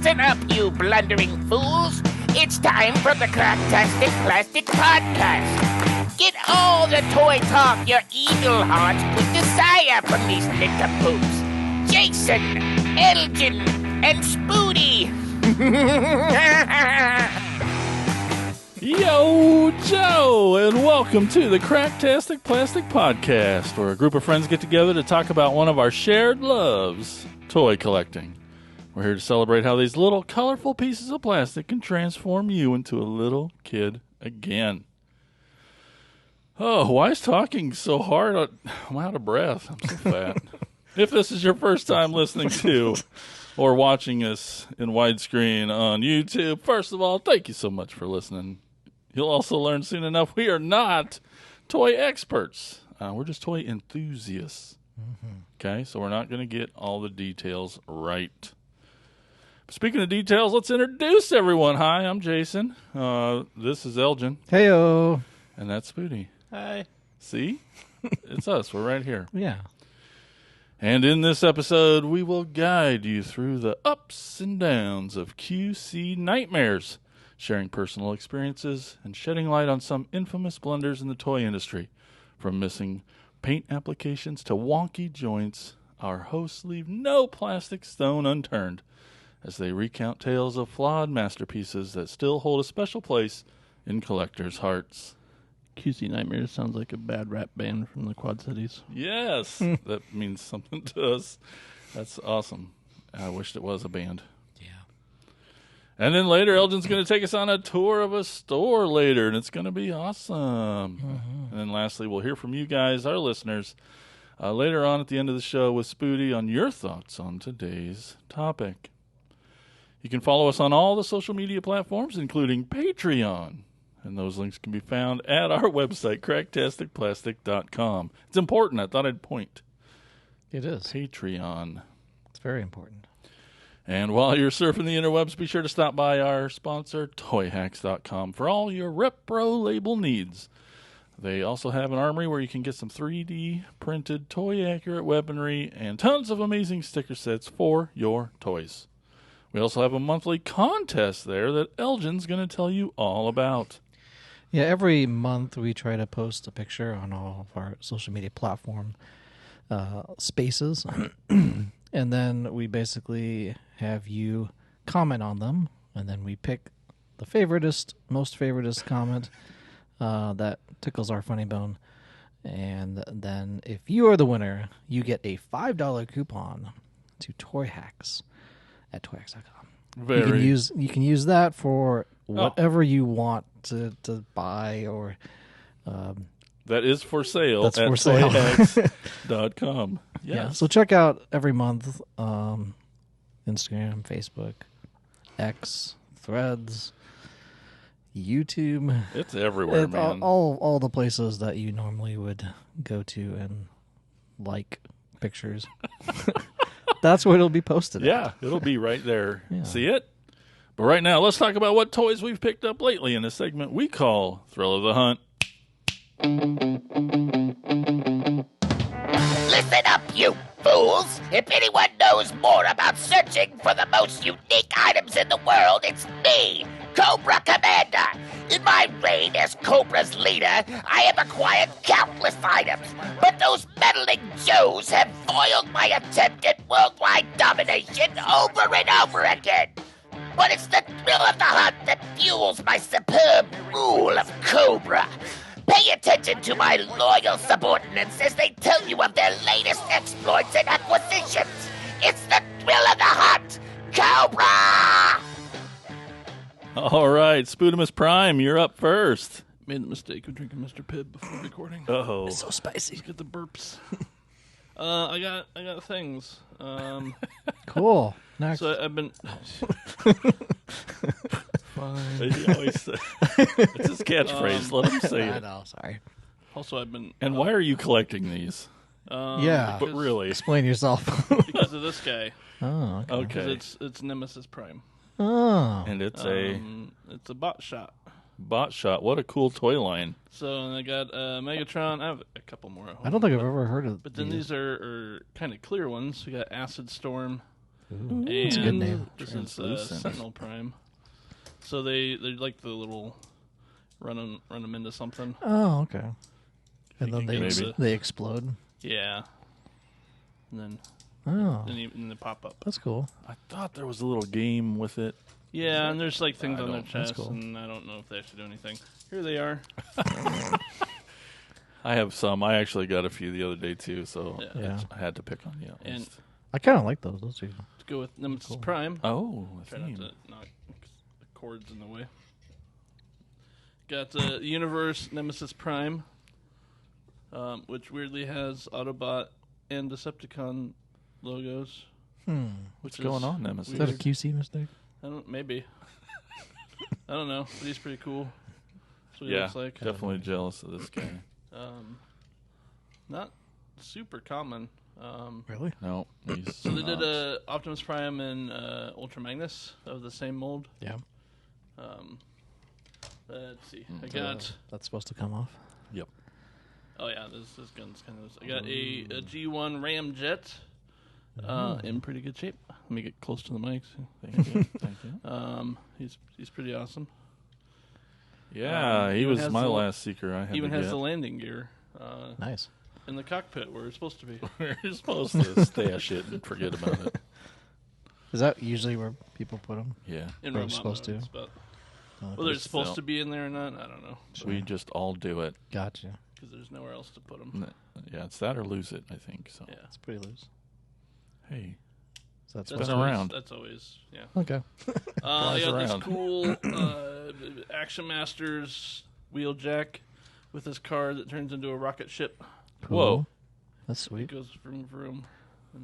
Listen up, you blundering fools. It's time for the Cracktastic Plastic Podcast. Get all the toy talk your evil hearts would desire from these nincompoops. Jason, Elgin, and Spoody. Yo, Joe, and welcome to the Cracktastic Plastic Podcast, where a group of friends get together to talk about one of our shared loves, toy collecting. We're here to celebrate how these little colorful pieces of plastic can transform you into a little kid again. Oh, why is talking so hard? I'm out of breath. I'm so fat. If this is your first time listening to or watching us in widescreen on YouTube, first of all, thank you so much for listening. You'll also learn soon enough we are not toy experts. We're just toy enthusiasts. Mm-hmm. Okay, so we're not going to get all the details right. Speaking of details, let's introduce everyone. Hi, I'm Jason. This is Elgin. Heyo. And that's Spoody. Hi. See? It's us. We're right here. Yeah. And in this episode, we will guide you through the ups and downs of QC nightmares, sharing personal experiences and shedding light on some infamous blunders in the toy industry. From missing paint applications to wonky joints, our hosts leave no plastic stone unturned as they recount tales of flawed masterpieces that still hold a special place in collectors' hearts. QC Nightmares sounds like a bad rap band from the Quad Cities. Yes, that means something to us. That's awesome. I wished it was a band. Yeah. And then later, Elgin's going to take us on a tour of a store later, and it's going to be awesome. Mm-hmm. And then lastly, we'll hear from you guys, our listeners, later on at the end of the show with Spoody on your thoughts on today's topic. You can follow us on all the social media platforms, including Patreon. And those links can be found at our website, cracktasticplastic.com. It's important. I thought I'd point. It is. Patreon. It's very important. And while you're surfing the interwebs, be sure to stop by our sponsor, toyhacks.com, for all your repro label needs. They also have an armory where you can get some 3D printed toy-accurate weaponry and tons of amazing sticker sets for your toys. We also have a monthly contest there that Elgin's going to tell you all about. Yeah, every month we try to post a picture on all of our social media platform spaces. And then we basically have you comment on them. And then we pick the most favoritist comment that tickles our funny bone. And then if you are the winner, you get a $5 coupon to Toy Hacks at toyhacks.com. You can use that for whatever you want to buy or that is for sale that's at for sale. toyhacks.com. Yes. Yeah, so check out every month Instagram, Facebook, X, Threads, YouTube. It's everywhere, man. All the places that you normally would go to and like pictures. That's where it'll be posted. Yeah, it'll be right there. Yeah. See it? But right now, let's talk about what toys we've picked up lately in a segment we call Thrill of the Hunt. Listen up, you fools. If anyone knows more about searching for the most unique items in the world, it's me, Cobra Commander. In my reign as Cobra's leader, I have acquired countless items, but those meddling Joes have foiled my attempt at worldwide domination over and over again. But it's the thrill of the hunt that fuels my superb rule of Cobra. Pay attention to my loyal subordinates as they tell you of their latest exploits and acquisitions. It's the thrill of the hunt, Cobra! All right, Spoodamus Prime, you're up first. Made the mistake of drinking Mr. Pibb before recording. Uh-oh. It's so spicy. Let's get the burps. I got things. Cool. Next. So I've been... Fine. He always say, it's his catchphrase. Let him say I it. know, sorry. Also, I've been... And why are you collecting these? Yeah. But really. Explain yourself. Because of this guy. Oh, okay. Okay. Because it's Nemesis Prime. Oh. And it's It's a bot shot. Bot Shot. What a cool toy line. So I got Megatron. I have a couple more at home. I don't think I've ever heard of But then these are kind of clear ones. We got Acid Storm. Ooh, And that's a good name. this is Translucent. Sentinel Prime. So they like the little run them into something. Oh, okay. And then can get they explode. Yeah. And then Oh, and they pop up. that's cool. I thought there was a little game with it. Yeah, and there's like things on their chest, cool. and I don't know if they actually do anything. Here they are. I have some. I actually got a few the other day too, so Yeah. I had to pick on you. At And least. I kind of like those. Those two. let's go with Nemesis Prime. Oh, a Try not theme. to knock the cords in the way. Got the Universe Nemesis Prime, which weirdly has Autobot and Decepticon logos. What's going on, Nemesis? Is that a QC mistake? I don't. Maybe. I don't know. But he's pretty cool. That's what he Yeah, looks like. definitely jealous of this guy. Not super common. Really? No, he's So they did not. a Optimus Prime and Ultra Magnus of the same mold. Yeah. Let's see. I got. That's supposed to come off. Yep. Oh yeah, this gun's kind of. I got a G1 Ramjet. In pretty good shape. Let me get close to the mic. Thank you. Thank you. He's pretty awesome. Yeah, he even was has my the- last seeker. I had Even to has get. the landing gear Nice. in the cockpit where it's supposed to be. You're supposed to stash it and forget about it. Is that usually where people put them? Yeah, In We're robot supposed modes, to. but Okay. whether it's supposed still. to be in there or not, I don't know. we just all do it. Gotcha. Because there's nowhere else to put them. Yeah, it's that or lose it. I think so. Yeah. It's pretty loose. Hey, So that's been always, around. That's always, yeah. okay. I got around. this cool Action Masters wheeljack with this car that turns into a rocket ship. Cool. Whoa. That's It sweet. goes vroom vroom.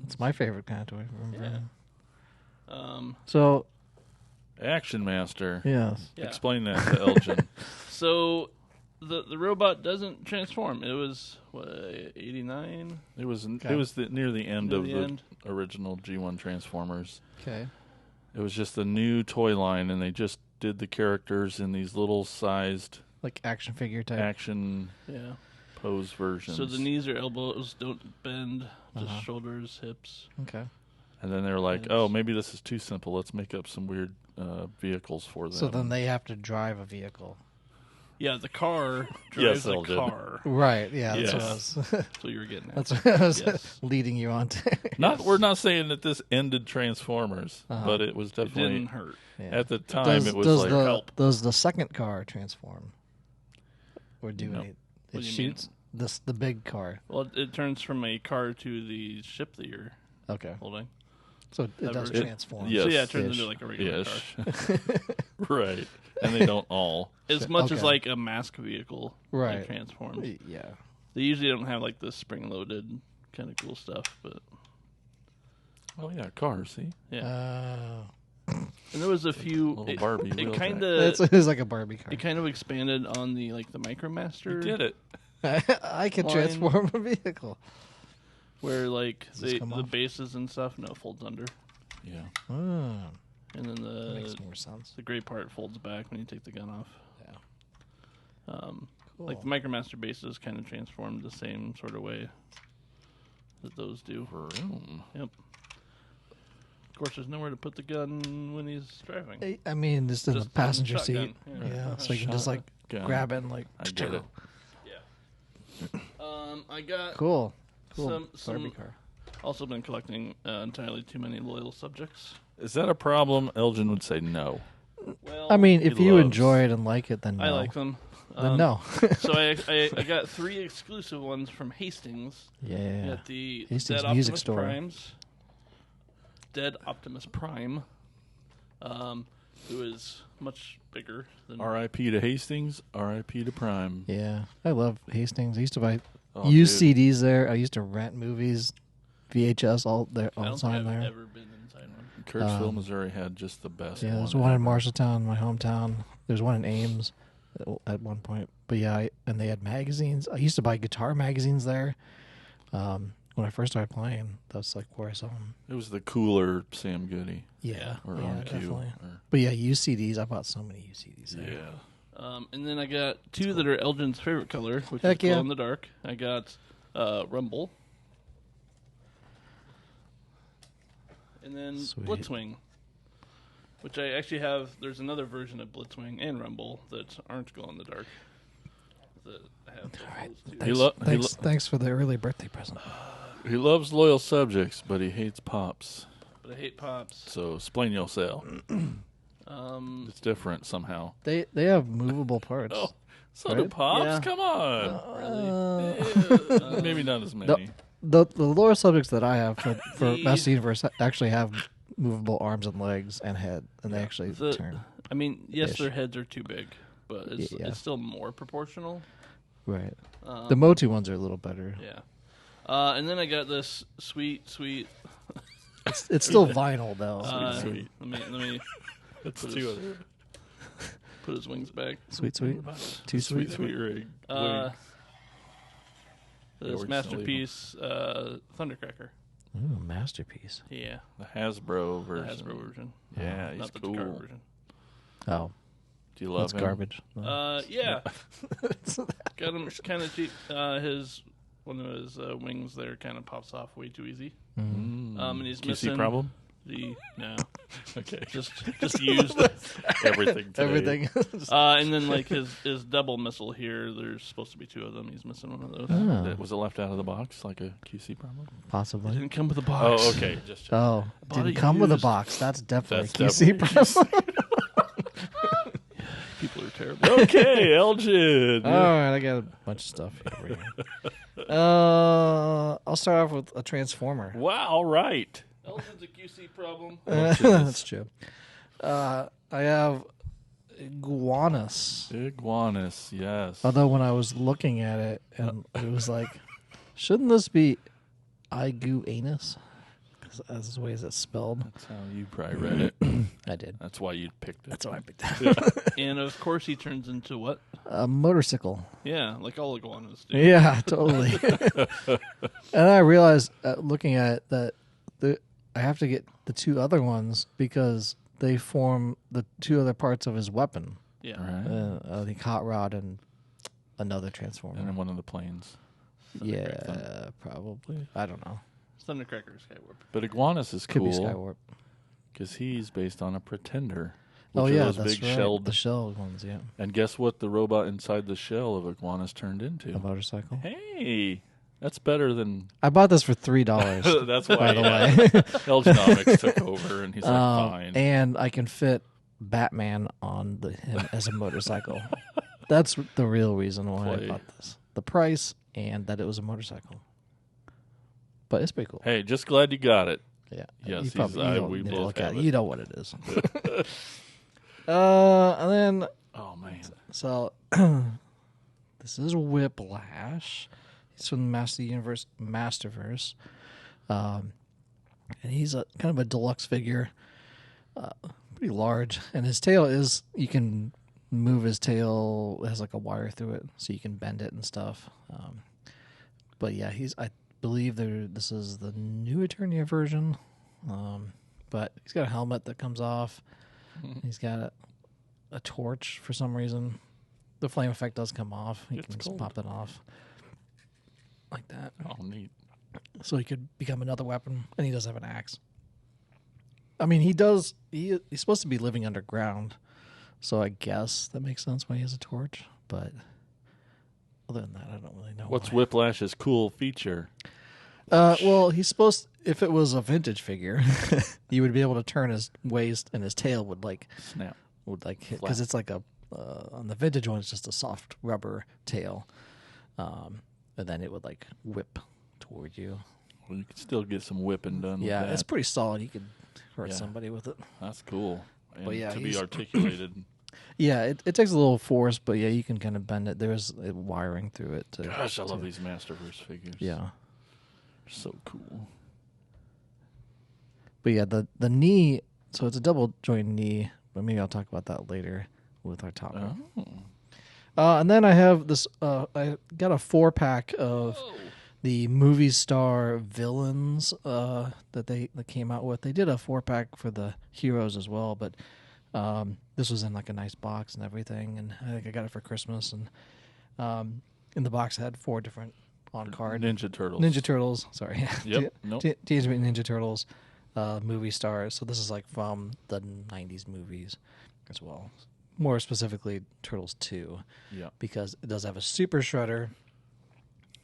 It's my favorite kind of toy. Yeah. So Action Master. yes. Yeah. Explain that to Elgin. So the robot doesn't transform. It was what 89. It was Okay. it was near the end Near of the the end. original G1 Transformers. Okay. It was just a new toy line, and they just did the characters in these little sized Like action figure type. action Yeah. pose versions. So the knees or elbows don't bend, just Uh-huh. shoulders, hips. Okay. And then they're like, And "Oh, it's- maybe this is too simple. Let's make up some weird vehicles for them." So then they have to drive a vehicle. Yeah, the car drives the Elgin. car. Right. Yeah. That's Yes. what That's what you were getting at. that's what I was Yes. leading you on to. We're not saying that this ended Transformers, but it was It definitely didn't hurt. Yeah. at the time it was does like the help. does the second car transform? Or do No. it? do It you shoots the big car. Well, it turns from a car to the ship that you're Okay. holding. So it does version. transform. Yes. So yeah, it turns Ish. into like a regular car. yes, right. And they don't all. As much as Okay. like a mask vehicle, Right. like, transforms. Yeah. They usually don't have like the spring-loaded kind of cool stuff, but Oh yeah, cars. See, yeah. And there was a few. little Barbie It wheeljack. kind It's of. like a Barbie car. It kind of expanded on the like the MicroMaster. you did it. I can Line. transform a vehicle. Where like this come the off? bases and stuff no folds under, Yeah. Oh, and then that makes the more sense. gray part folds back when you take the gun off. Yeah. Cool. Like the MicroMaster bases kind of transformed the same sort of way that those do. Vroom. Yep. Of course, there's nowhere to put the gun when he's driving. I mean, just in the Just passenger shotgun, seat. yeah. Yeah, so you can just like Shotgun. grab it and like. I get it. Yeah. I got Cool. Cool. Some- Barbie car. also been collecting entirely too many loyal subjects. Is that a problem? Elgin would say no. Well, I mean, if He you loves- enjoy it and like it, then no. I like them. Then no. So I got 3 exclusive ones from Hastings. Yeah. Got the Hastings Dead Music Optimus Store. Primes. Dead Optimus Prime, who is much bigger than R.I.P. to Hastings. R.I.P. to Prime. Yeah. I love Hastings. I used to buy Oh, used dude. CDs there. I used to rent movies, VHS all there I all don't the think time I've there. ever been inside one. Kirksville, Missouri had just the best. Yeah, there's one in Marshalltown, my hometown. There's one in Ames at one point. But yeah, and they had magazines. I used to buy guitar magazines there. When I first started playing, that's like where I saw them. It was the cooler Sam Goody Yeah, or yeah, on definitely. Or, But yeah, used CDs. I bought so many used CDs there. yeah. And then I got 2 that are Elgin's favorite color, which Heck is glow yeah. in the dark. I got Rumble, And then Sweet. Blitzwing, which I actually have. There's another version of Blitzwing and Rumble that aren't glow in the dark. That I have those two. Thanks for the early birthday present. He loves loyal subjects, but he hates pops. But I hate pops. So explain yourself. It's different somehow. They have movable parts. Oh, so do Right? pops? Yeah. Come on. Really? Maybe not as many. The lower subjects that I have for The- Master Universe actually have movable arms and legs and head, and they actually The- turn. I mean, yes, Ish. their heads are too big, but it's Yeah. it's still more proportional. Right. The Motu ones are a little better. Yeah. And then I got this sweet. It's still vinyl though. Sweet. Let me That's put two his, other. put his wings back. Sweet. Too sweet. Sweet rig. This we're masterpiece, Thundercracker. Ooh, masterpiece. Yeah, The Hasbro the version. Hasbro version, Yeah, he's not the cool. Takara version. Oh, Do you love that's him? garbage. Yeah, got him kind of cheap. One of his wings there kind of pops off way too easy. And he's QC missing problem? no, Okay. just used. Everything today. Everything. And then like his double missile here, there's supposed to be two of them. He's missing one of those. Was it left out of the box like a QC problem? Possibly. Didn't come with a box. Oh, okay. Just checking. Oh, Bought didn't it come with a used. box. That's definitely That's QC definitely problem. People are terrible. Okay, Elgin. All right, I got a bunch of stuff here. I'll start off with a Transformer. Wow, all right. Elgin's a QC problem. That's true. I have Iguanus. Iguanus, yes. Although when I was looking at it, and it was like, shouldn't this be Iguanus? Because that's the way it's spelled. That's how you probably read it. I did. That's why you picked it. That's why I picked that. And of course he turns into what? A motorcycle. Yeah, like all iguanas do. Yeah, totally. And I realized looking at it that I have to get the two other ones because they form the two other parts of his weapon. Yeah. All right. The hot rod and another Transformer. And then one of the planes. Yeah, probably. I don't know. Thundercracker Skywarp. But Iguanus is Could be cool Skywarp. because he's based on a Pretender. Oh which are yeah, those that's big right. shelled. The shell ones, yeah. And guess what the robot inside the shell of Iguanus turned into? A motorcycle. Hey, that's better than... I bought this for $3. That's why by the way. Elginomics took over, and he's like, fine. And I can fit Batman on him as a motorcycle. That's the real reason why Play. I bought this. The price and that it was a motorcycle. But it's pretty cool. Hey, just glad you got it. Yeah. Yes, you probably, you don't we need to both look at have it. it. You know what it is. And then Oh, man. so this is Whiplash. He's from the Master Universe Masterverse. And he's a kind of a deluxe figure. Pretty large. And his tail is, you can move his tail. It has like a wire through it, so you can bend it and stuff. But yeah, I believe this is the new Eternia version. But he's got a helmet that comes off. He's got a torch for some reason. The flame effect does come off. You It's can just cold. pop it off like that. Oh, neat. So he could become another weapon, and he does have an axe. I mean, he does. He's supposed to be living underground, so I guess that makes sense why he has a torch. But other than that, I don't really know. What's why. Whiplash's cool feature? Well, he's supposed. If it was a vintage figure, you would be able to turn his waist, and his tail would Snap. hit because it's like a on the vintage one, it's just a soft rubber tail, and then it would like whip toward you. Well, you could still get some whipping done Yeah, with that. it's pretty solid. You could hurt Yeah. somebody with it. That's cool. And But yeah, to be he's- articulated. Yeah, it takes a little force, but yeah, you can kind of bend it. There's wiring through it. Gosh, I love these Masterverse figures. Yeah, They're so cool. but yeah, the knee. So it's a double joint knee, but maybe I'll talk about that later with our topic. Oh. And then I have this. I got a 4-pack of the movie star villains that came out with. They did a 4-pack for the heroes as well, but this was in like a nice box and everything. And I think I got it for Christmas. And in the box, it had 4 different on card Ninja Turtles. Ninja Turtles. Sorry, Yep. Nope. Teenage Mutant Ninja Turtles, movie stars. So this is like from the 90s movies as well. More specifically, Turtles 2. Yeah. Because it does have a super shredder,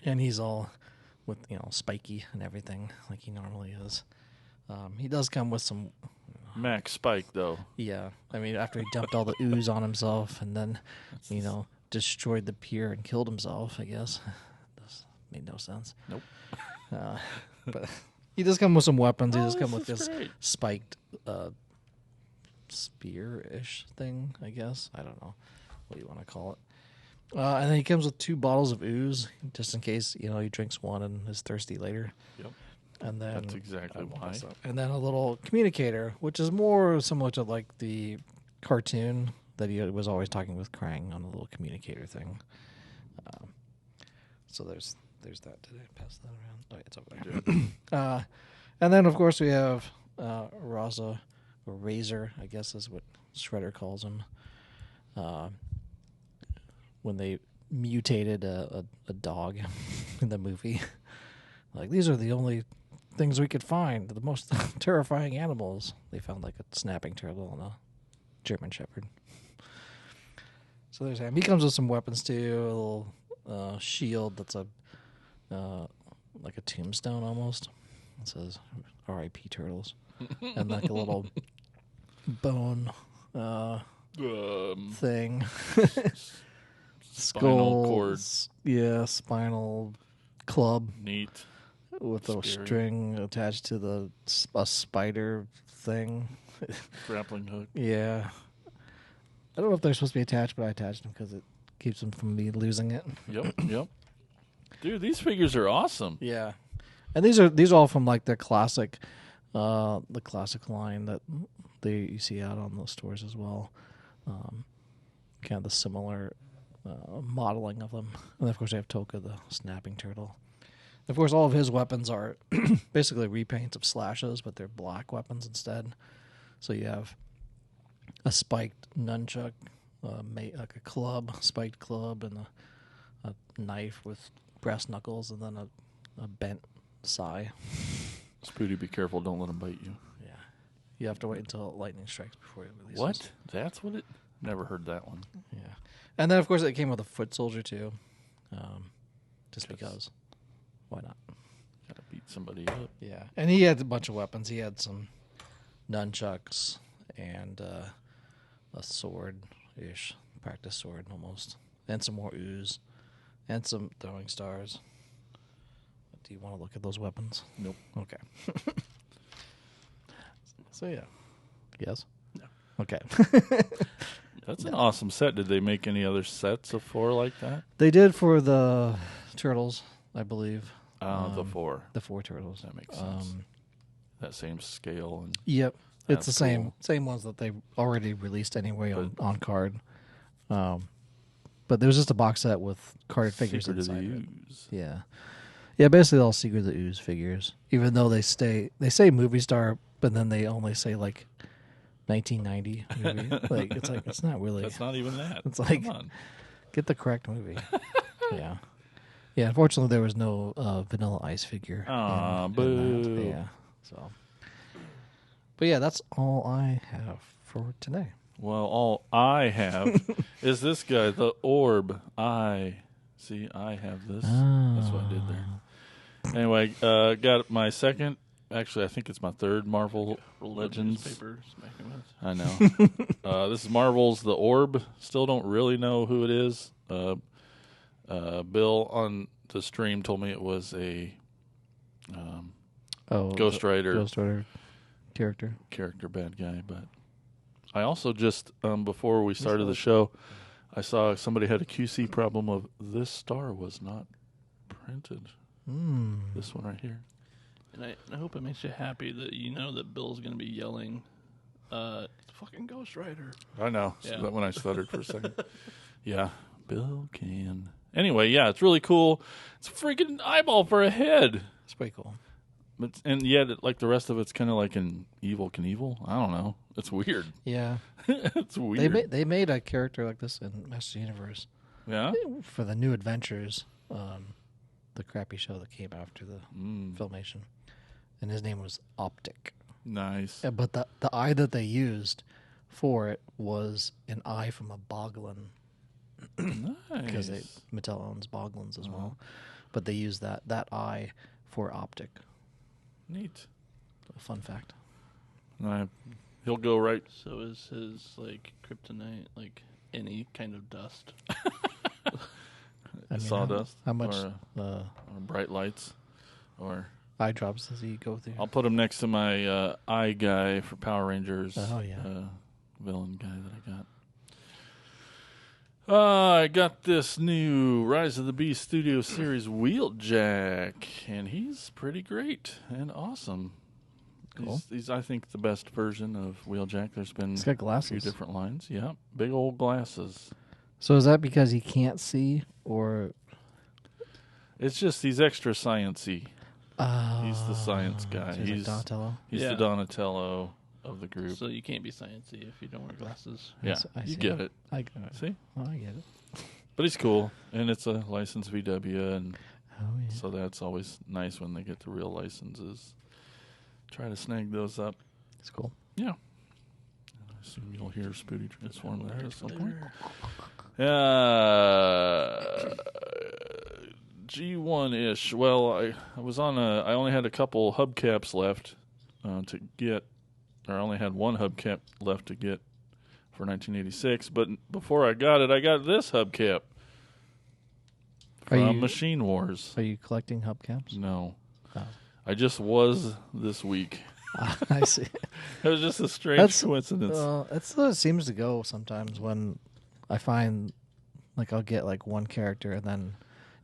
and he's all with, spiky and everything like he normally is. He does come with some... Max Spike, though. Yeah. I mean, after he dumped all the ooze on himself and then, destroyed the pier and killed himself, I guess. This made no sense. Nope. But he does come with some weapons. He does come with this this is great. spiked spear-ish thing, I guess. I don't know what you want to call it. And then he comes with 2 bottles of ooze, just in case, he drinks one and is thirsty later. Yep. And then That's exactly why. And then a little communicator, which is more similar to like the cartoon that he was always talking with Krang on a little communicator thing. So there's that. Did I pass that around? Oh, yeah, it's over there. And then of course we have Raza, or Razor, I guess is what Shredder calls him. When they mutated a dog in the movie. Like, these are the only things we could find, the most terrifying animals. They found like a snapping turtle and a German Shepherd. So there's him. He comes with some weapons too, a little shield that's like a tombstone almost. It says R.I.P. Turtles. And like a little bone thing. Spinal cord. Yeah, spinal club. Neat. With a Scary. string attached to a spider thing. Grappling hook. Yeah. I don't know if they're supposed to be attached, but I attached them because it keeps them from me losing it. Yep. Dude, these figures are awesome. Yeah. And these are all from like the classic line that you see out on those stores as well. Kind of the similar modeling of them. And of course I have Toka, the snapping turtle. Of course, all of his weapons are basically repaints of Slash's, but they're black weapons instead. So you have a spiked nunchuck, like a club, spiked club, and a knife with brass knuckles, and then a bent sai. Spooty, be careful. Don't let them bite you. Yeah. You have to wait until lightning strikes before it releases. What? That's what it... Never heard that one. Yeah. And then, of course, it came with a foot soldier, too. Just because. Why not? Gotta beat somebody up. Yeah. And he had a bunch of weapons. He had some nunchucks and a sword-ish, practice sword almost, and some more ooze, and some throwing stars. Do you want to look at those weapons? Nope. Okay. So, yeah. Yes? No. Okay. That's an awesome set. Did they make any other sets of 4 like that? They did for the Turtles, I believe. The 4. The 4 Turtles. That makes sense. That same scale. And Yep. It's that's the cool. same ones that they already released anyway on card. But there was just a box set with carded figures Secret of the inside it. Ooze. Yeah. Yeah, basically all Secret of the Ooze figures. Even though they say movie star, but then they only say like 1990 movie. It's not really. That's not even that. It's like, come on. get the correct movie. Yeah. Yeah, unfortunately there was no Vanilla Ice figure. Aw, in that. boo. Yeah. So. But yeah, that's all I have for today. Well, all I have is this guy, the Orb. I have this. That's what I did there. Anyway, got my second. Actually, I think it's my third Marvel Legends. I know. This is Marvel's The Orb. Still don't really know who it is. Bill on the stream told me it was a Ghost Rider. Ghost Rider character bad guy. But I also just, before we started the show, I saw somebody had a QC problem of this star was not printed. This one right here. And I hope it makes you happy that you know that Bill's going to be yelling, it's fucking Ghost Rider. I know. Yeah. So when I stuttered for a second. Yeah, Bill can. Anyway, yeah, it's really cool. It's a freaking eyeball for a head. It's pretty cool. But and yet, like the rest of it's kind of like an Evil Knievel. I don't know. It's weird. Yeah. It's weird. They made a character like this in Master Universe Yeah. for the New Adventures, the crappy show that came after the Filmation, and his name was Optic. Nice. Yeah, but the eye that they used for it was an eye from a boglin. Because Mattel owns boglins as well. But they use that eye for optic. Neat. A fun fact. He'll go right. So is his like kryptonite like any kind of dust? Sawdust. How much or bright lights, or eye drops does he go through? I'll put him next to my eye guy for Power Rangers. Oh yeah, villain guy that I got. I got this new Rise of the Beast Studio Series Wheeljack, and he's pretty great and awesome. Cool. He's I think the best version of Wheeljack. There's been he's got glasses. A few different lines. Yeah, big old glasses. So is that because he can't see, or it's just he's extra sciencey. He's the science guy. So he's like Donatello. He's the Donatello of the group. So you can't be sciencey if you don't wear glasses. Yeah, you get it. I get it. See? Oh, I get it. But he's cool, and it's a licensed VW, and yeah. so that's always nice when they get the real licenses. Try to snag those up. It's cool. Yeah. I assume you'll hear Spooty transform there at some point. G1-ish. Well, I was on I only had a couple hubcaps left to get, or I only had one hubcap left to get for 1986. But before I got this hubcap from Machine Wars. Are you collecting hubcaps? No. Oh. I just was this week. I see. It was just a strange coincidence. That's how it seems to go sometimes when I find, like, I'll get, like, one character and then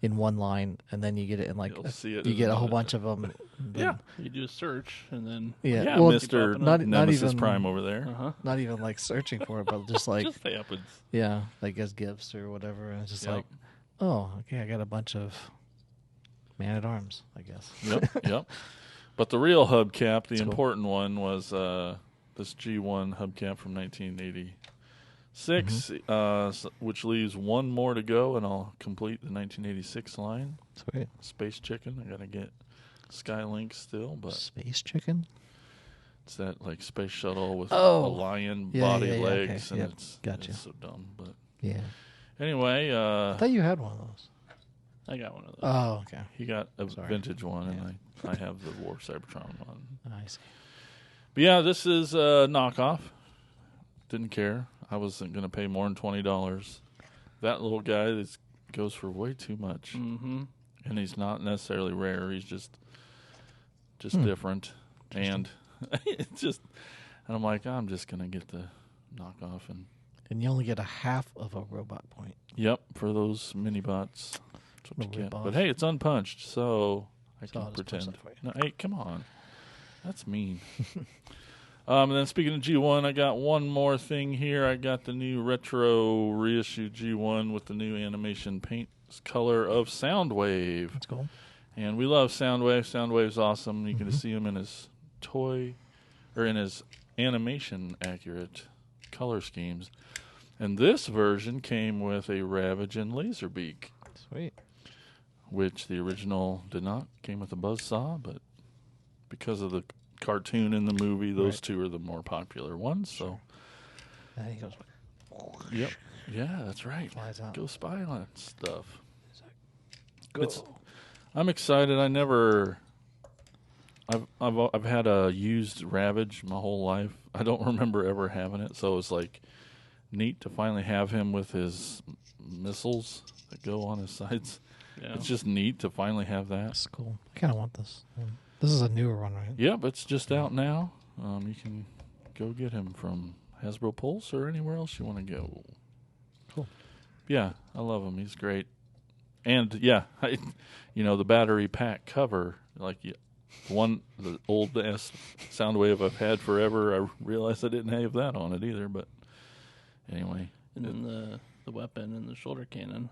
in one line, and then you get it in, like, you get a whole bunch of them. Yeah. You do a search, and then... Yeah, well, Mr. not Nemesis even, Prime over there. Not even, like, searching for it, but just, like... just happens. Yeah, like, as gifts or whatever. And it's just like, oh, okay, I got a bunch of Man-at-Arms, I guess. Yep. But the real hubcap, the important one, was this G1 hubcap from 1986, which leaves one more to go, and I'll complete the 1986 line. Sweet. Space Chicken. I got to get Skylink still, but Space Chicken? It's that, like, space shuttle with a lion body legs, okay. and Gotcha. it's so dumb. But yeah. Anyway, I thought you had one of those. I got one of those. Oh, okay. He got a vintage one, and I have the War Cybertron one. I see. But yeah, this is a knockoff. Didn't care. I wasn't going to pay more than $20. That little guy goes for way too much. Mm-hmm. And he's not necessarily rare. He's just different. And it's just, and I'm like, I'm just going to get the knockoff. And you only get a half of a robot point. Yep, for those mini bots. That's what you get. Rip-off. But hey, it's unpunched, so I So I'll can just punch pretend. that for you. No, hey, come on. That's mean. And then speaking of G1, I got one more thing here. I got the new retro reissue G1 with the new animation paint color of Soundwave. That's cool. And we love Soundwave. Soundwave's awesome. You can see him in his in his animation accurate color schemes. And this version came with a Ravage and Laserbeak. Sweet. Which the original did not. Came with a buzzsaw, but because of the cartoon in the movie, those two are the more popular ones. So, and he goes, yep, yeah, that's right. Flies out. Go spy on stuff. Go. I'm excited. I've had a used Ravage my whole life. I don't remember ever having it, so it's like neat to finally have him with his missiles that go on his sides. Yeah. It's just neat to finally have that. That's cool. I kind of want this. This is a newer one, right? Yep, it's just out now. You can go get him from Hasbro Pulse or anywhere else you want to go. Cool. Yeah, I love him. He's great. And yeah, the battery pack cover, like the old ass Soundwave I've had forever. I realized I didn't have that on it either, but anyway. And then the weapon and the shoulder cannon,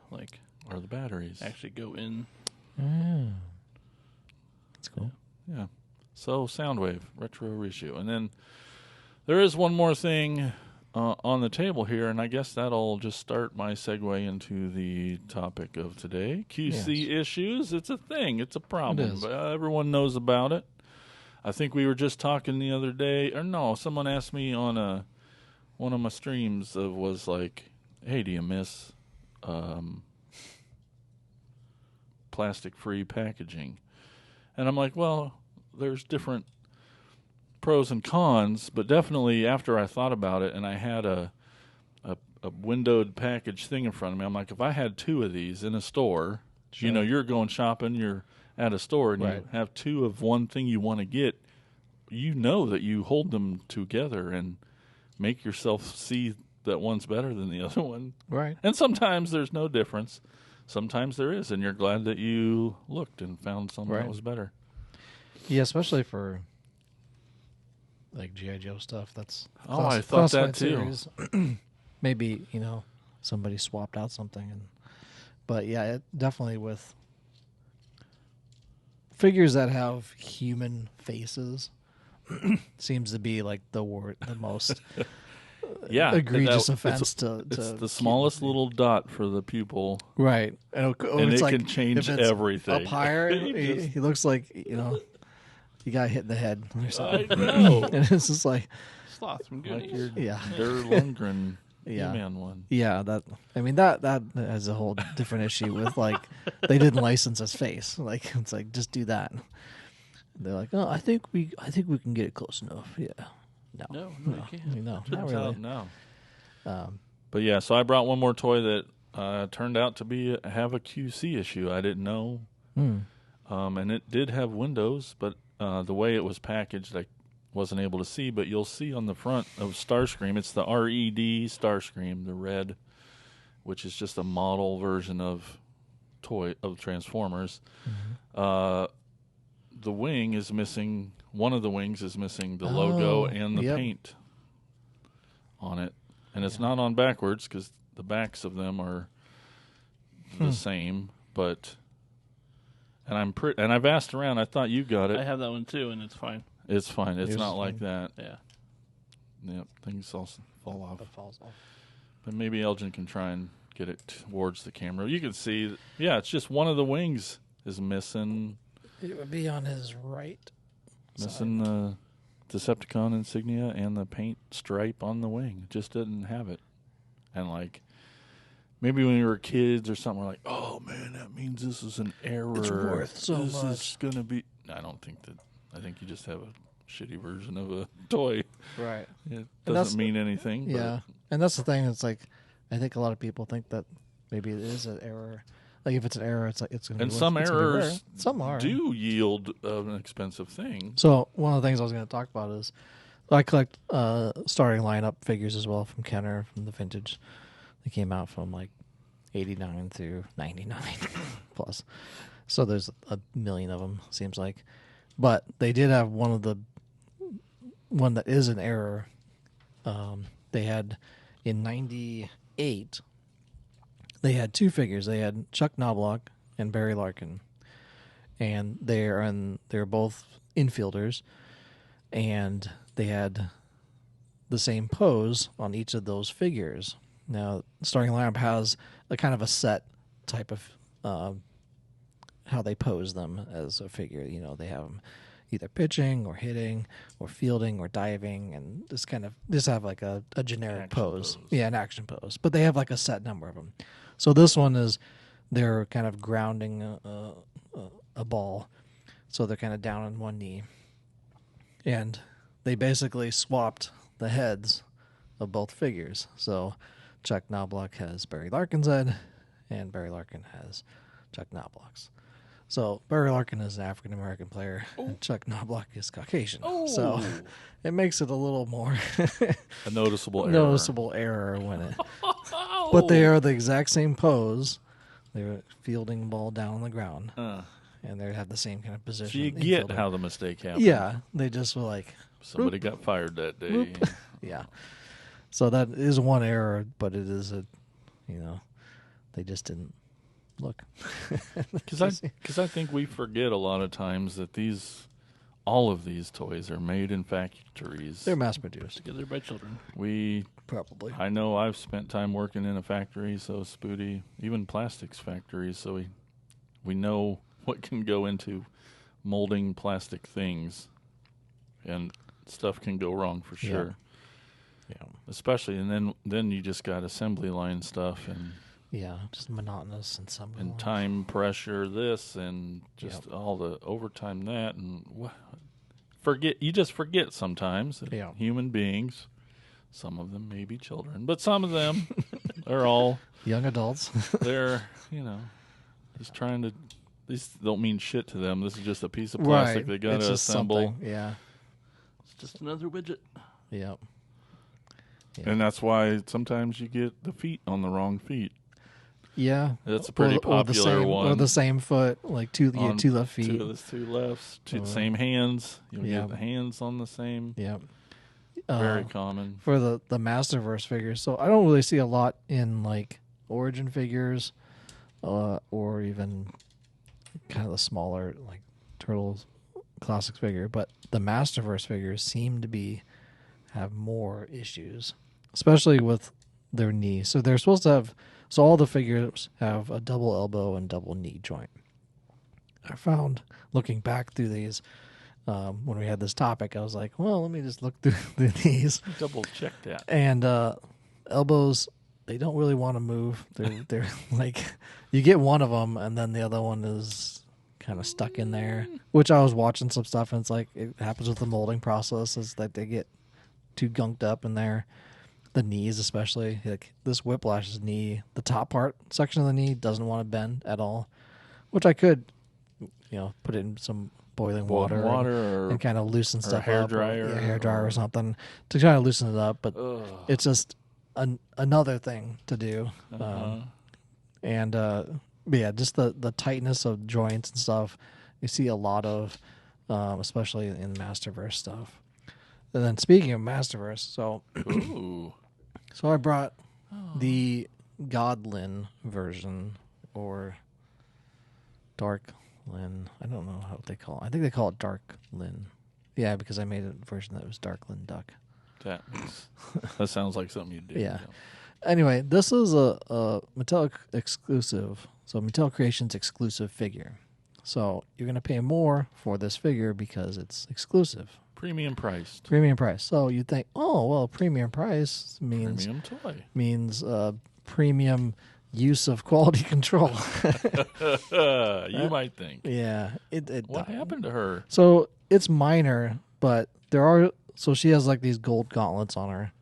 or the batteries, actually go in. Yeah. That's cool. Yeah. So Soundwave retro reissue, and then there is one more thing on the table here, and I guess that'll just start my segue into the topic of today. QC issues. It's a thing. It's a problem. It is. Everyone knows about it. I think we were just talking the other day, or no, someone asked me on one of my streams was like, hey, do you miss plastic-free packaging? And I'm like, well, there's different pros and cons, but definitely after I thought about it and I had a windowed package thing in front of me, I'm like, if I had 2 of these in a store, you know, you're going shopping, you're at a store, and you have 2 of one thing you want to get, you know that you hold them together and make yourself see that one's better than the other one. Right. And sometimes there's no difference. Sometimes there is, and you're glad that you looked and found something that was better. Yeah, especially for like G.I. Joe stuff. That's I thought that too. Series. Maybe, you know, somebody swapped out something. But yeah, definitely with figures that have human faces seems to be like the most egregious offense to it's the smallest little dot for the pupil. Right. And it like, can change everything. Up higher, he looks like, you know, he got hit in the head or something. I know. And it's just like Sloth from Like Goonies. your Der Lundgren He-Man one. Yeah, that has a whole different issue with like they didn't license his face. Like it's like just do that. They're like, oh, I think we can get it close enough. Yeah, No, you can't. no, not Turns really. out, no. But yeah, so I brought one more toy that turned out to have a QC issue. I didn't know, and it did have windows, but the way it was packaged, I wasn't able to see. But you'll see on the front of Starscream, it's the RED Starscream, the red, which is just a model version of Transformers. The wing is missing. One of the wings is missing the logo and the paint on it, and it's not on backwards because the backs of them are the same. But and I've asked around. I thought you got it. I have that one too, and it's fine. It's fine. It's not like that. Yeah. Yep. Things all fall off. It falls off. But maybe Elgin can try and get it towards the camera. You can see. Yeah, it's just one of the wings is missing. It would be on his right. Missing the Decepticon insignia and the paint stripe on the wing. It just didn't have it. And like maybe when we were kids or something, we're like, "Oh man, that means this is an error. It's worth so much." This is gonna be." I don't think that. I think you just have a shitty version of a toy. Right. It doesn't mean anything. Yeah, and that's the thing. It's like I think a lot of people think that maybe it is an error. Like if it's an error, it's like it's going to. And some errors some are do yield an expensive thing. So one of the things I was going to talk about is I collect starting lineup figures as well from Kenner from the vintage. They came out from like 89 through 99 plus. So there's a million of them, seems like. But they did have one that is an error. They had in 98. They had 2 figures. They had Chuck Knobloch and Barry Larkin, and they're both infielders, and they had the same pose on each of those figures. Now, starting lineup has a kind of a set type of how they pose them as a figure. You know, they have them either pitching or hitting or fielding or diving, and just have like a generic Action pose. pose. Yeah, an action pose. But they have like a set number of them. So this one is they're kind of grounding a ball, so they're kind of down on one knee, and they basically swapped the heads of both figures. So Chuck Knobloch has Barry Larkin's head, and Barry Larkin has Chuck Knobloch's. So Barry Larkin is an African American player, and Chuck Knobloch is Caucasian. So it makes it a little more A noticeable error when it. But they are the exact same pose. They're fielding the ball down on the ground, and they have the same kind of position. So you get how the mistake happened. Yeah, they just were like Somebody got fired that day. yeah. So that is one error, but it is they just didn't look. Because I think we forget a lot of times that all of these toys are made in factories. They're mass produced. Together by children. Probably. I know I've spent time working in a factory, so Spooty, even plastics factories, so we know what can go into molding plastic things. and stuff can go wrong for sure. Yeah. Especially, and then you just got assembly line stuff and Just monotonous and some. and time pressure this and just all the overtime that and you just forget sometimes that human beings, some of them may be children, but some of them are all young adults. They're just trying to. These don't mean shit to them. This is just a piece of plastic they got to assemble. Something. Yeah. It's just another widget. Yep. And that's why sometimes you get the feet on the wrong feet. Yeah. That's a pretty popular one. Or the same foot, like two left feet. Two lefts, same hands. You'll get the hands on the same. Yep. Very common. For the Masterverse figures. So I don't really see a lot in like Origin figures or even kind of the smaller like Turtles Classics figure. But the Masterverse figures seem to have more issues, especially with their knee. So they're supposed to have, so all the figures have a double elbow and double knee joint. I found, looking back through these, when we had this topic, I was like, well, let me just look through these. Double check that. And elbows, they don't really want to move. They're like, you get one of them and then the other one is kind of stuck in there, which I was watching some stuff and it's like, it happens with the molding process is that they get too gunked up in there. The knees especially, like this Whiplash's knee, the top part section of the knee doesn't want to bend at all, which I could, put it in some boiling water and kind of loosen stuff hair up. Dryer. Hair dryer or something to kind of loosen it up, but it's just another thing to do. Just the tightness of joints and stuff, you see a lot of, especially in Masterverse stuff. And then speaking of Masterverse, so I brought the Godlin version or Dark Lin. I don't know how they call it. I think they call it Dark Lin. Yeah, because I made a version that was Dark Lin Duck. That sounds like something you'd do. Yeah. Anyway, this is a Mattel exclusive, so Mattel Creations exclusive figure. So you're going to pay more for this figure because it's exclusive. Premium priced. So you think, oh, well, premium price means premium toy. Means premium use of quality control. You might think. Yeah. What happened to her? So it's minor, but so she has like these gold gauntlets on her.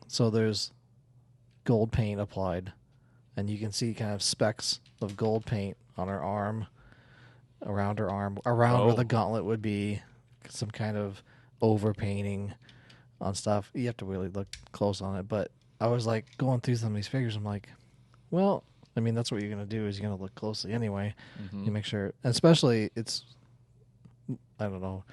So there's gold paint applied, and you can see kind of specks of gold paint on her arm, around where the gauntlet would be, some kind of overpainting on stuff. You have to really look close on it, but I was like going through some of these figures. I'm like, well, I mean, that's what you're going to do is you're going to look closely anyway. You make sure, especially I don't know.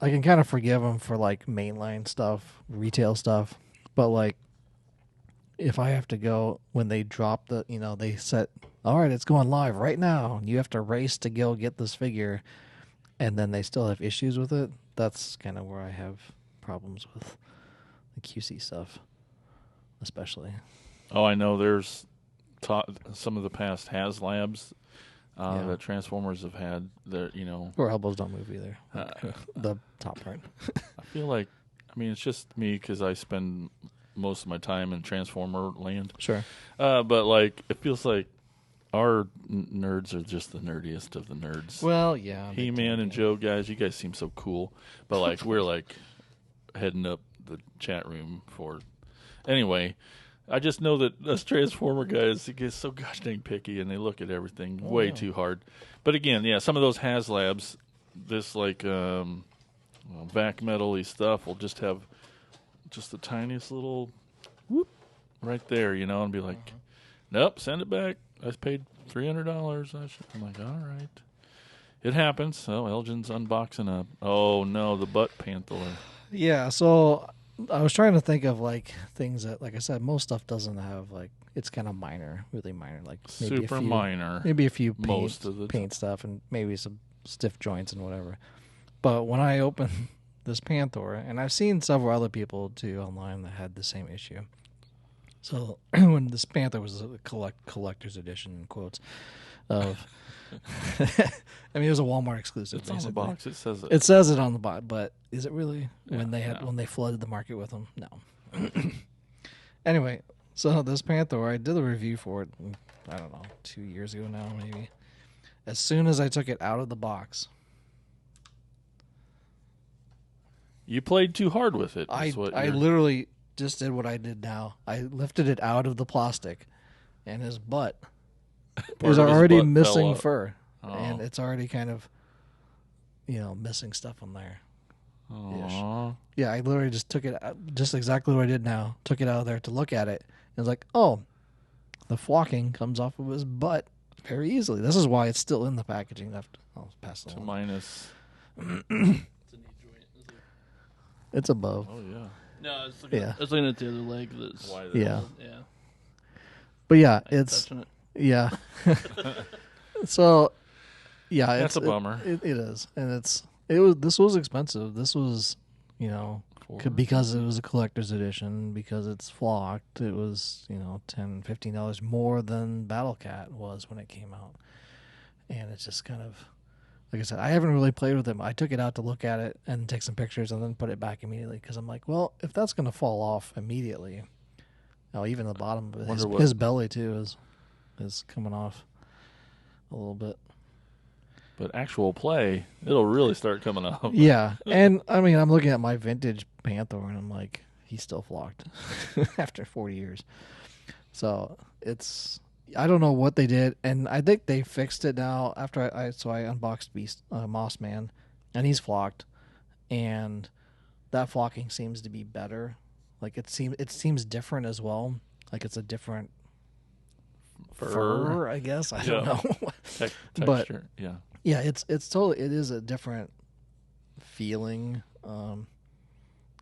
I can kind of forgive them for like mainline stuff, retail stuff, but like if I have to go when they drop they set, all right, it's going live right now. You have to race to go get this figure, and then they still have issues with it. That's kind of where I have problems with the QC stuff, especially. Oh, I know. There's some of the past HasLabs that Transformers have had. Or elbows don't move either. The top part. I feel like, it's just me because I spend most of my time in Transformer land. Sure. But like, it feels like our nerds are just the nerdiest of the nerds. Well, yeah. He-Man and Joe guys, you guys seem so cool. But like, we're like heading up the chat room for. Anyway, I just know that us Transformer guys get so gosh dang picky and they look at everything way too hard. But again, some of those HasLabs, this like vac metal-y stuff will just have just the tiniest little whoop right there, and be like, nope, send it back. I paid $300. I'm like, all right. It happens. So Elgin's unboxing up. Oh, no, the butt panther. Yeah, so I was trying to think of, like, things that, like I said, most stuff doesn't have, like, it's kind of minor, really minor. Like maybe super minor. Maybe a few most of the paint stuff and maybe some stiff joints and whatever. But when I opened this Panther, and I've seen several other people, too, online that had the same issue. So when this Panther was a collector's edition, in quotes, of. I mean, it was a Walmart exclusive. It's on basically. the box. It says it. It says it on the box, but is it really when they no. when they flooded the market with them? No. Anyway, so this Panther, I did the review for it. I don't know, 2 years ago now, maybe. As soon as I took it out of the box, You played too hard with it. I is what I you're- literally just did what I did now. I lifted it out of the plastic, and his butt was of his already butt fell missing out. fur, Oh. and it's already kind of, missing stuff on there. Aw. Yeah, I literally just took it out, just exactly what I did now. Took it out of there to look at it. And it's like, oh, the flocking comes off of his butt very easily. This is why it's still in the packaging. I'll pass it To on. minus. It's a knee joint. It's above. Oh yeah. No, I was looking, Yeah. I was looking at the other leg. That's Why Yeah. yeah. But yeah, I ain't it's touching it. yeah. So yeah, That's it's a bummer. It is, and this was expensive. This was because it was a collector's edition, because it's flocked. It was $10-15 more than Battle Cat was when it came out, and it's just kind of like I said. I haven't really played with him. I took it out to look at it and take some pictures, and then put it back immediately because I'm like, well, if that's going to fall off immediately, even the bottom of his belly too is coming off a little bit. But actual play, it'll really start coming up. Yeah, and I mean, I'm looking at my vintage Panther, and I'm like, he's still flocked after 40 years. So I don't know what they did, and I think they fixed it now. After I unboxed Moss Man, and he's flocked, and that flocking seems to be better. Like it seems different as well. Like it's a different fur, I guess. I don't know. But- Texture. Yeah. Yeah, it is a different feeling,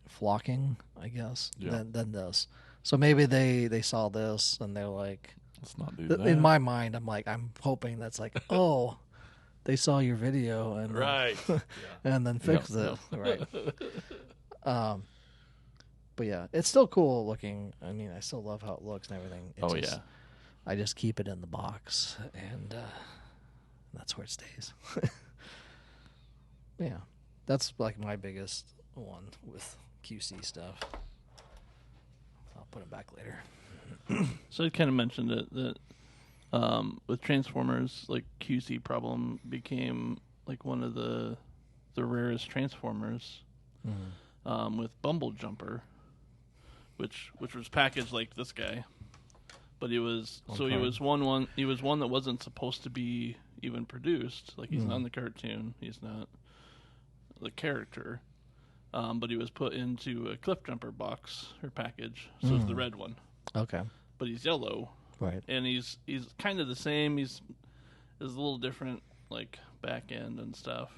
flocking, I guess, Yeah. than this. So maybe they saw this and they're like, Let's not do that. in my mind, I'm hoping that's like, oh, they saw your video and Right. and then fixed it, right? But yeah, it's still cool looking. I mean, I still love how it looks and everything. Yeah. I just keep it in the box, and that's where it stays. Yeah, that's like my biggest one with QC stuff. I'll put it back later. So I kind of mentioned it that with Transformers, like QC problem became like one of the rarest Transformers with Bumble Jumper, which was packaged like this guy, but he was he was one that wasn't supposed to be even produced. Like he's not in the cartoon, he's not the character, but he was put into a Cliff Jumper box or package, so it's the red one. Okay, But he's yellow, right. and he's kind of the same. He's a little different, like back end and stuff.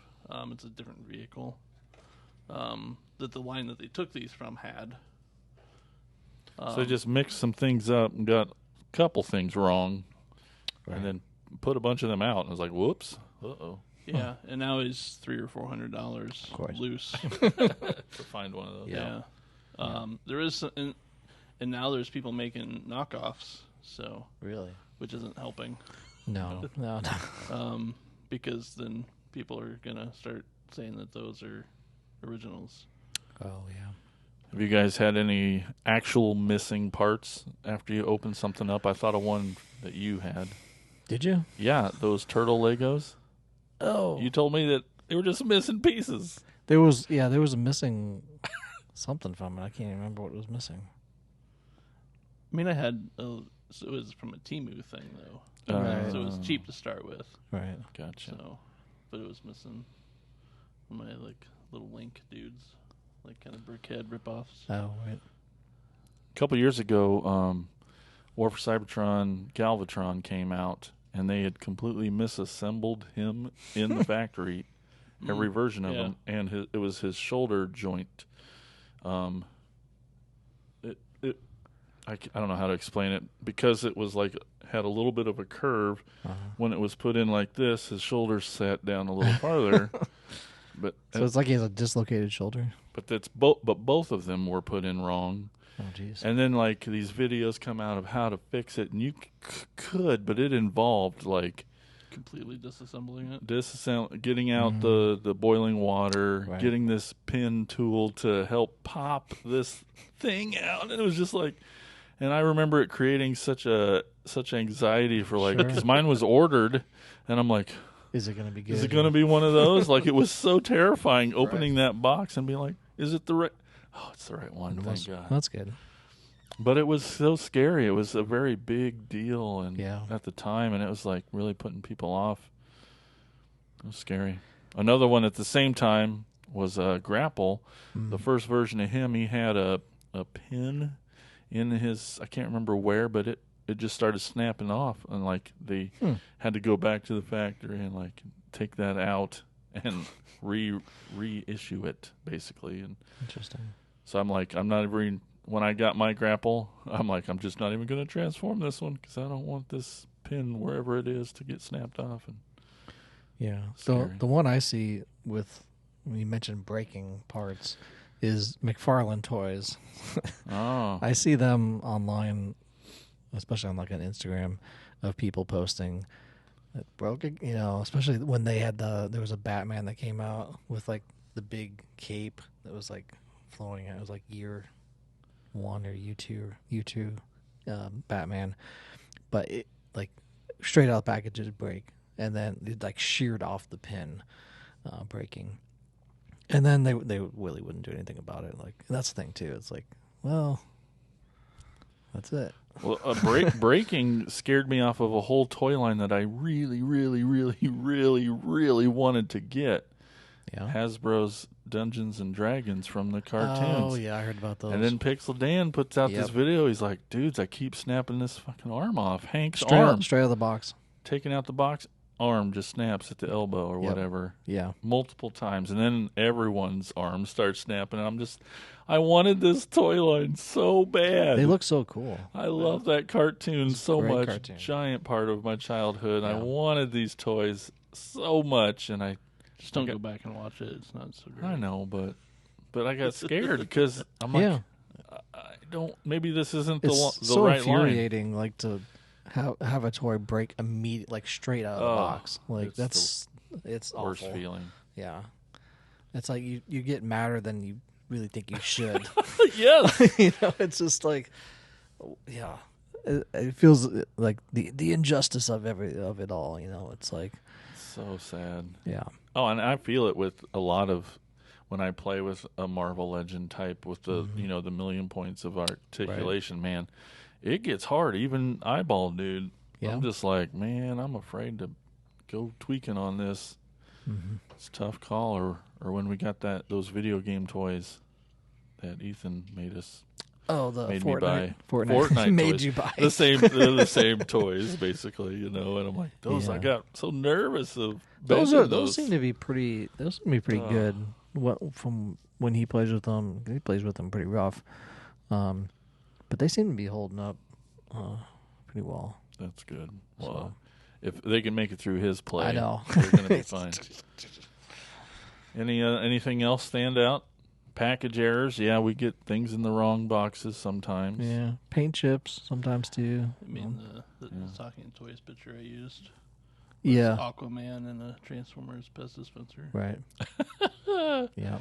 It's a different vehicle that the line that they took these from had. So they just mixed some things up and got a couple things wrong, and then put a bunch of them out. And I was like, whoops. Uh-oh. Yeah, and now he's $300 or $400 course. loose. To find one of those. Yeah. There is some, and now there's people making knockoffs, so Really? which isn't helping. No. Because then people are gonna start saying that those are originals. Oh yeah. Have you guys had any actual missing parts after you opened something up? I thought of one that you had. Did you? Yeah, those turtle Legos. Oh. You told me that they were just missing pieces. There was a missing something from it. I can't even remember what was missing. I mean, I had so it was from a Temu thing though, Right. so it was cheap to start with. Right. Gotcha. So, but it was missing my like little Link dudes, like kind of brickhead ripoffs. Oh right. A couple years ago, War for Cybertron Galvatron came out, and they had completely misassembled him in the factory, every version of him, and it was his shoulder joint. I don't know how to explain it, because it was like had a little bit of a curve. When it was put in like this, his shoulders sat down a little farther. But So it's like he has a dislocated shoulder. but both of them were put in wrong. Oh jeez. And then like these videos come out of how to fix it, and you could, but it involved like completely disassembling it. Getting out the boiling water, Right. getting this pin tool to help pop this thing out, and it was just like, and I remember it creating such anxiety for like, Sure. because mine was ordered, and I'm like, Is it going to be good? is it going to be one of those? Like, it was so terrifying opening that box and being like, is it the right? Oh, it's the right one. Thank God. That's good. But it was so scary. It was a very big deal, and Yeah. at the time, and it was like really putting people off. It was scary. Another one at the same time was Grapple. The first version of him, he had a pin in his, I can't remember where, but it just started snapping off, and like they had to go back to the factory and like take that out and reissue it basically. And Interesting. so I'm like, I'm not even. When I got my Grapple, I'm like, I'm just not even going to transform this one because I don't want this pin wherever it is to get snapped off. And Yeah. Scary. The one I see with, when you mentioned breaking parts, is McFarlane Toys. oh, I see them online, especially on like an Instagram, of people posting that broke, especially when they had there was a Batman that came out with like the big cape that was like flowing. It was like year 1 or U2 Batman, but it like straight out the package would break, and then it like sheared off the pin, breaking, and then they really wouldn't do anything about it. Like, and that's the thing too. It's like, well, that's it. well, breaking scared me off of a whole toy line that I really, really, really, really, really wanted to get. Yeah. Hasbro's Dungeons and Dragons from the cartoons. Oh yeah, I heard about those. And then Pixel Dan puts out this Yep. video. He's like, dudes, I keep snapping this fucking arm off. Hank's straight arm. out of the box. Taking out the box, arm just snaps at the elbow or Yep. whatever. Yeah. Multiple times. And then everyone's arm starts snapping. And I wanted this toy line so bad. They look so cool. I love that cartoon so great much. cartoon. Giant part of my childhood. I Yeah. wanted these toys so much. And Just don't go back and watch it. It's not so great. I know, but I got scared because I'm like, Yeah. I don't. Maybe this isn't It's the so right line. infuriating, like to have a toy break immediately, like straight out of the box. Like it's it's Worst awful. feeling. Yeah, it's like you get madder than you really think you should. Yes. It's just like, yeah, it feels like the injustice of it all. It's like, So sad. yeah, Oh, and I feel it with a lot of when I play with a Marvel Legend type with the the million points of articulation. Man, it gets hard. Even eyeball, dude. Yeah. I'm just like, man, I'm afraid to go tweaking on this. It's a tough call. Or when we got those video game toys that Ethan made us. oh, the Made me buy Fortnite made toys. you buy They're the same toys basically, and I'm like, those I Yeah. got so nervous of those bending those seem to be pretty. Those seem to be pretty good. From when he plays with them, he plays with them pretty rough. But they seem to be holding up pretty well. That's good. So- Well, if they can make it through his play, I know. they're going to be fine. Anything else stand out? Package errors. Yeah, we get things in the wrong boxes sometimes. Yeah, paint chips sometimes too. I mean, the Talking Toys picture I used was Yeah, Aquaman and a Transformers pest dispenser. right. Yeah,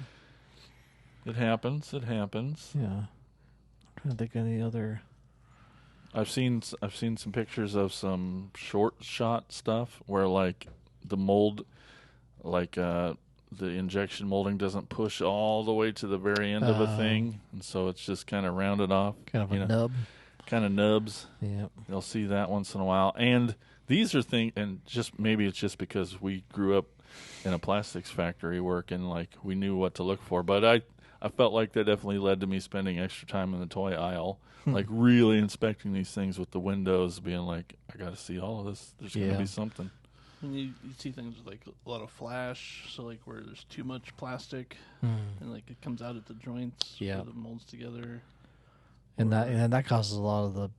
It happens. It happens. yeah. I'm trying to think of any other. I've seen some pictures of some short shot stuff where like the mold, like the injection molding doesn't push all the way to the very end of a thing, and so it's just kind of rounded off, Kind of a nub. kind of nubs. Yeah. You'll see that once in a while. And these are things, and just maybe it's just because we grew up in a plastics factory working, like we knew what to look for. But I felt like that definitely led to me spending extra time in the toy aisle, like really inspecting these things with the windows, being like, I got to see all of this. There's going to Yeah. be something. And you see things with like a lot of flash, so like where there's too much plastic and like it comes out at the joints, Yeah. where the molds together. And that causes a lot of the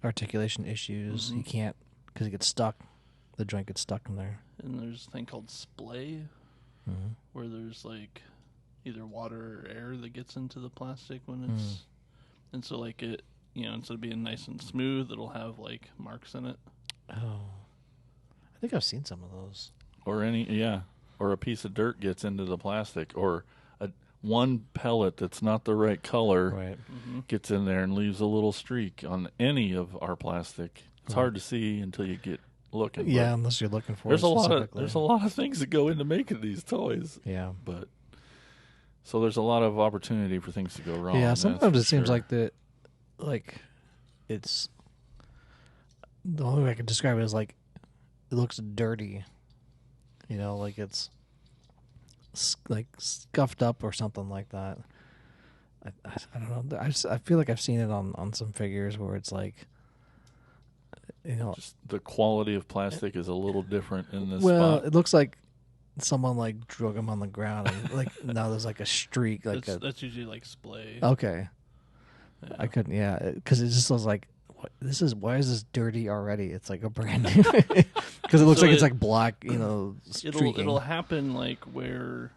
articulation issues. You can't, because it gets stuck. The joint gets stuck in there. And there's a thing called splay, where there's like either water or air that gets into the plastic when it's, and so like it, instead of being nice and smooth, it'll have like marks in it. Oh, think I've seen some of those. Or or a piece of dirt gets into the plastic, or one pellet that's not the right color gets in there and leaves a little streak on any of our plastic. It's hard to see until you get looking. Yeah, unless you're looking for there's it there's a lot of things that go into making these toys. Yeah. But so there's a lot of opportunity for things to go wrong. Yeah, sometimes it seems like it's the only way I can describe it is like it looks dirty. You know, like it's like scuffed up or something like that. I don't know. I feel like I've seen it on some figures where it's like, you know, just the quality of plastic is a little different in this well, spot. it looks like someone like drug them on the ground and like now there's like a streak. Like that's usually like splay. Okay. Yeah. I couldn't. Yeah, because it just was like, why is this dirty already? It's like a brand new because it looks like it's like black, you know, streaking. It'll happen like where,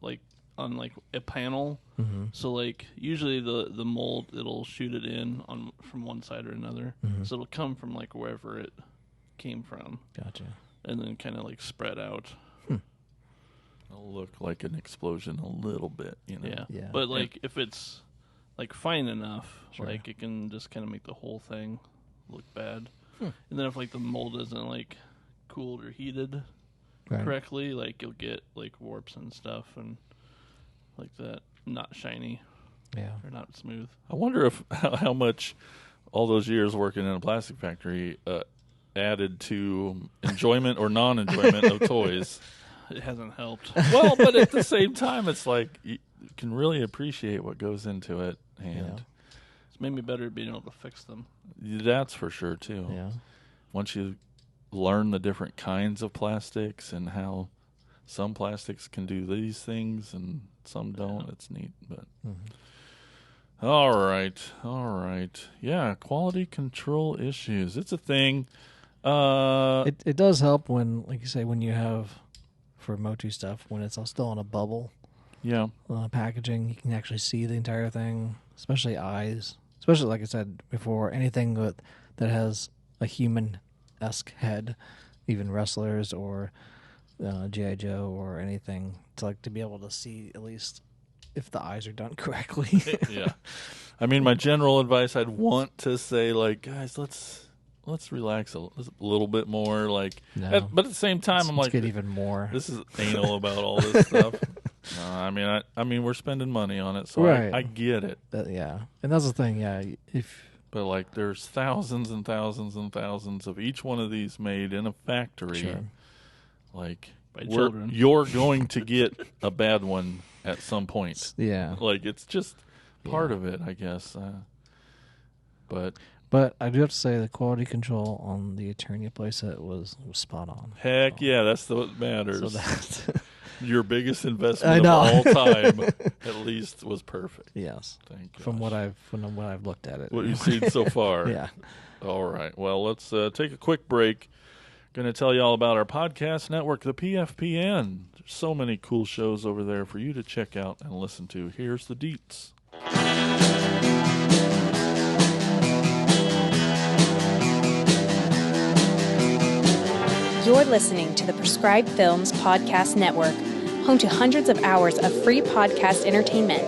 like on like a panel. Mm-hmm. So like usually the mold it'll shoot it in on from one side or another. Mm-hmm. So it'll come from like wherever it came from. Gotcha. And then kind of like spread out. It'll look like an explosion a little bit, you know. Yeah. But like if it's like fine enough, Sure. like it can just kind of make the whole thing look bad. And then if like the mold isn't like cooled or heated correctly, like you'll get like warps and stuff and like that, not shiny. Yeah. Or not smooth. I wonder if how much all those years working in a plastic factory added to enjoyment or non-enjoyment of toys. It hasn't helped. Well, but at the same time, it's like you can really appreciate what goes into it, and It's made me better at being able to fix them. that's for sure too. Yeah. Once you learn the different kinds of plastics and how some plastics can do these things and some don't, it's neat. But all right, yeah, quality control issues. It's a thing. It does help when, like you say, when you have for Motu stuff when it's all still in a bubble. Yeah. Packaging, you can actually see the entire thing, especially eyes. Especially, like I said before, anything that has a human-esque head, even wrestlers or G.I. Joe or anything, to be able to see at least if the eyes are done correctly. Yeah. I mean, my general advice, I'd want to say, like, guys, let's relax a little bit more. Like, No. but at the same time, I'm Let's like, get even more. this is anal about all this stuff. I mean, we're spending money on it, so Right. I get it. Yeah, and that's the thing. Yeah, But like, there's thousands and thousands and thousands of each one of these made in a factory. Sure. Like, By children. you're going to get a bad one at some point. yeah. Like, it's just part of it, I guess. But I do have to say the quality control on the Eternia playset was spot on. Heck yeah, that's what matters. So that Your biggest I investment of know. all time, at least, was perfect. yes, Thank you. from what I've looked at it. What you've seen so far. Yeah. All right. Well, let's take a quick break. Going to tell you all about our podcast network, the PFPN. There's so many cool shows over there for you to check out and listen to. Here's the deets. You're listening to the Prescribed Films Podcast Network, home to hundreds of hours of free podcast entertainment.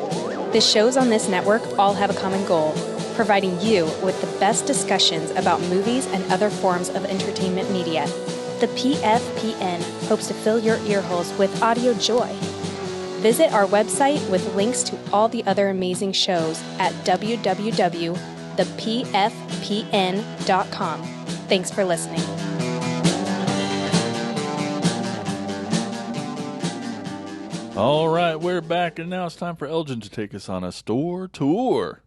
The shows on this network all have a common goal, providing you with the best discussions about movies and other forms of entertainment media. The PFPN hopes to fill your earholes with audio joy. Visit our website with links to all the other amazing shows at www.thepfpn.com. Thanks for listening. All right, we're back, and now it's time for Elgin to take us on a store tour.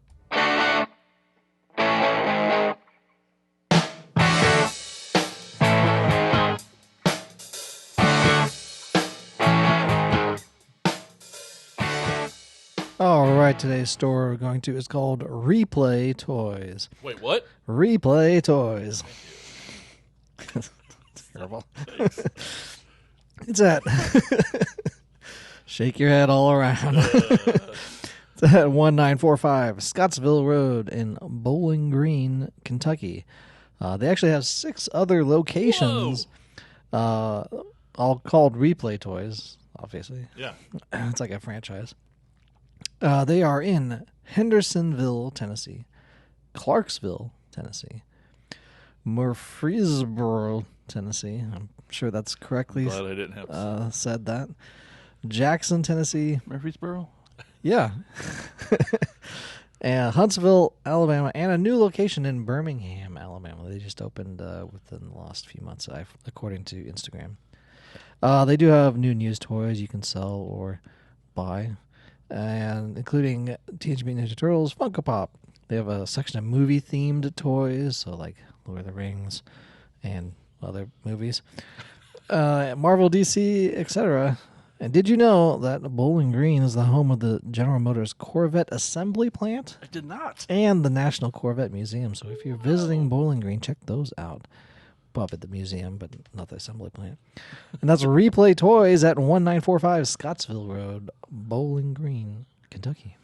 All right, today's store we're going to is called Replay Toys. Wait, what? Replay Toys. Terrible. It's at shake your head all around. It's at 1945 Scottsville Road in Bowling Green, Kentucky. They actually have 6 other locations all called Replay Toys, obviously. Yeah. It's like a franchise. They are in Hendersonville, Tennessee, Clarksville, Tennessee, Murfreesboro, Tennessee. I'm sure that's correctly Glad I didn't have said that. Jackson, Tennessee. Murfreesboro? Yeah. And Huntsville, Alabama, and a new location in Birmingham, Alabama. They just opened within the last few months, according to Instagram. They do have new news toys you can sell or buy, and including Teenage Mutant Ninja Turtles, Funko Pop. They have a section of movie-themed toys, so like Lord of the Rings and other movies, Marvel, DC, etc. And did you know that Bowling Green is the home of the General Motors Corvette Assembly Plant? I did not. And the National Corvette Museum. So if you're visiting Bowling Green, check those out. Up at the museum, but not the assembly plant. And that's Replay Toys at 1945 Scottsville Road, Bowling Green, Kentucky.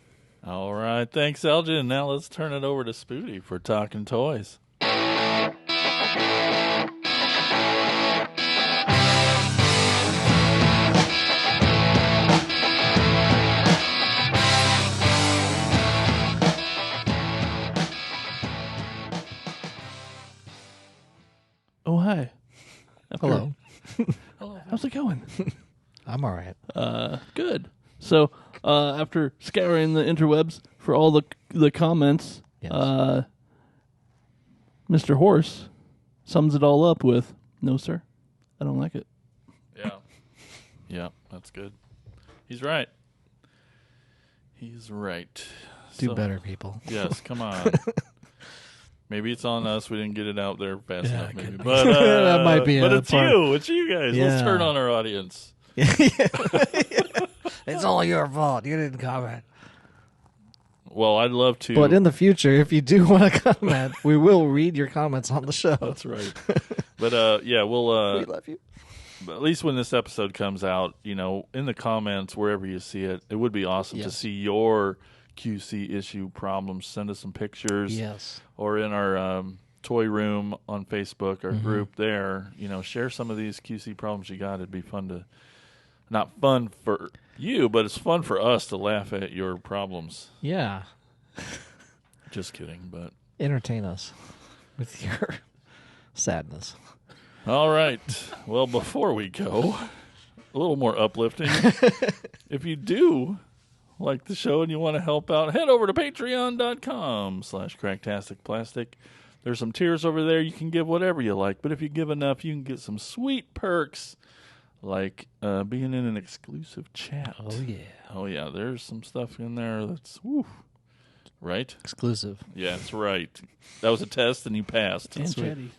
All right. Thanks, Elgin. Now let's turn it over to Spooty for Talking Toys. Oh, hi. Hello. Hello. How's it going? I'm all right. Good. So, after scouring the interwebs for all the comments, Yes. Mr. Horse sums it all up with, "No, sir, I don't like it." Yeah. Yeah, that's good. He's right. He's right. Do better, people. Yes, come on. Maybe it's on us. We didn't get it out there fast Yeah, enough. it Maybe, could be. but That might be But a it's part. you. It's you guys. Let's Yeah. turn on our audience. It's all your fault. You didn't comment. Well, I'd love to. But in the future, if you do want to comment, we will read your comments on the show. That's right. But yeah, we'll. We love you. But at least when this episode comes out, you know, in the comments wherever you see it, it would be awesome to Yes. see your QC issue problems. Send us some pictures. Yes. Or in our toy room on Facebook, our Mm-hmm. group there, you know, share some of these QC problems you got. It'd be fun to, not fun for you, but it's fun for us to laugh at your problems. Yeah. Just kidding, but. Entertain us with your sadness. All right. Well, before we go, a little more uplifting. If you do like the show and you want to help out, head over to patreon.com/cracktasticplastic. There's some tiers over there. You can give whatever you like, but if you give enough, you can get some sweet perks like being in an exclusive chat. Oh, yeah. Oh, yeah. There's some stuff in there that's, woo, right? Exclusive. Yeah, that's right. That was a test and you passed. And chatty.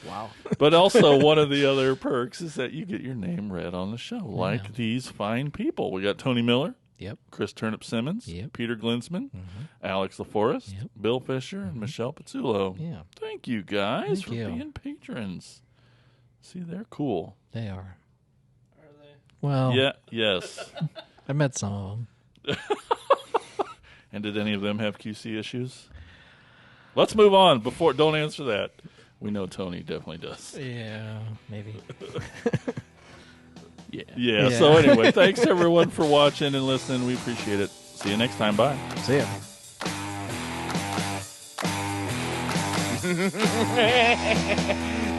Wow. But also, one of the other perks is that you get your name read on the show, like these fine people. We got Tony Miller, Yep. Chris Turnip Simmons, Yep. Peter Glinsman, Alex LaForest, Yep. Bill Fisher, and Michelle Pizzulo. Yeah. Thank you guys Thank for you. being patrons. See, they're cool. They are. Are they? Well, Yeah, yes. I met some of them. And did any of them have QC issues? Let's move on. Don't answer that. We know Tony definitely does. Yeah, maybe. Yeah. Yeah. So anyway, thanks everyone for watching and listening. We appreciate it. See you next time. Bye. See ya.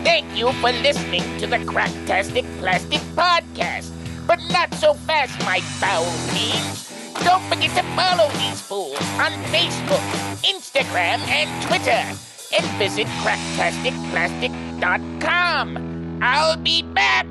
Thank you for listening to the Cracktastic Plastic Podcast. But not so fast, my foul fiends. Don't forget to follow these fools on Facebook, Instagram, and Twitter. And visit cracktasticplastic.com. I'll be back.